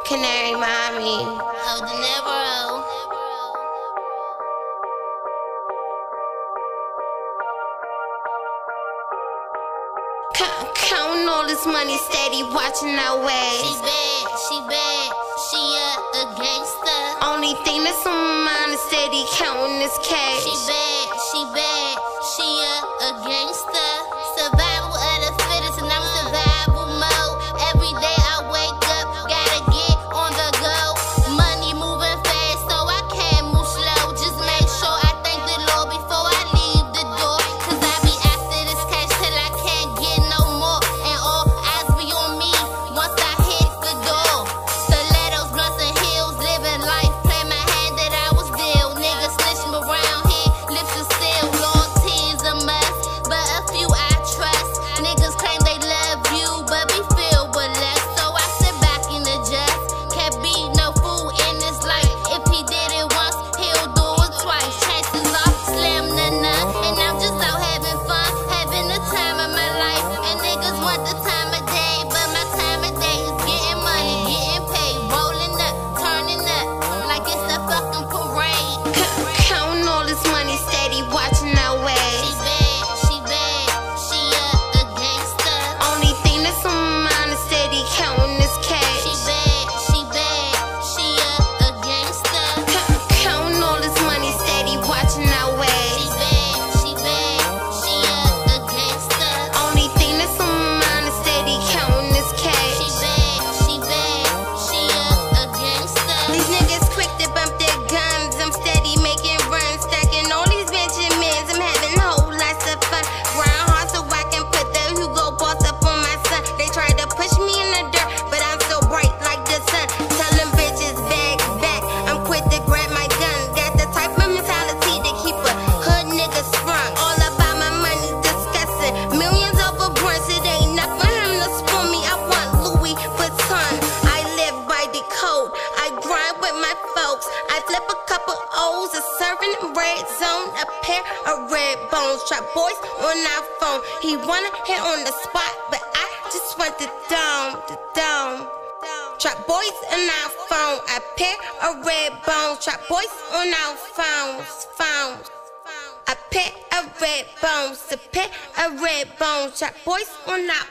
Canary Mami. Odinero. Counting all this money, steady watching our ways. She bad, she a gangster. Only thing that's on my mind is steady counting this cash. She bad, she a gangster. Survival of the fittest, and I'm survival mode. Every day I wake up, gotta get on the go. Money moving fast, so I can't move slow. Just make sure I thank the Lord before I leave the door. Cause I be after this cash till I can't get no more. And all eyes be on me once I hit the door. Stilettos, blunts and heels, living life, play my hand that I was deal. Niggas snitching around here, lips are still. Loyalty is a must, but a few I trust. Niggas claim they love you, but be filled with less. So I sit back and adjust. Can't be no fool in this life. If he did it once, he'll do it twice. Chances are slim to none, and I'm just out having fun, having the time of my life. And niggas want the time of day, but my time of day is getting money, getting paid, rolling up, turning up, like it's a fucking parade. Counting all this money, steady watching our ways. She a gangster. Only thing that's on my mind is steady counting this cash. She a gangster. Counting all this money, steady watching our ways. She a gangster. Only thing that's on my mind is steady counting this cash. She a gangster. These niggas quick to bump their guns. I'm steady making runs, stacking all these Benjamins. I'm having whole lots of fun. Grind hard so I can put the Hugo Boss up on my son. They tried to push me in the dirt, but I'm so bright like the sun. Tell them bitches back. I'm quick to grab my gun. Got the type of mentality to keep a hood nigga sprung. All about my money discussing. Millions over brunch, it ain't enough for him to spoon me. I want Louis Vuitton. I live by the code. I grind with my folks. I flip a couple O's, a serving red zone, a pair of red bones. Trap boys on our phone. He wanna hit on the spot, but I just want the dome. Trap boys on our phone, a pair of red bones. Trap boys on our phones. A pair of red bones, a pair of red bones. Trap boys on our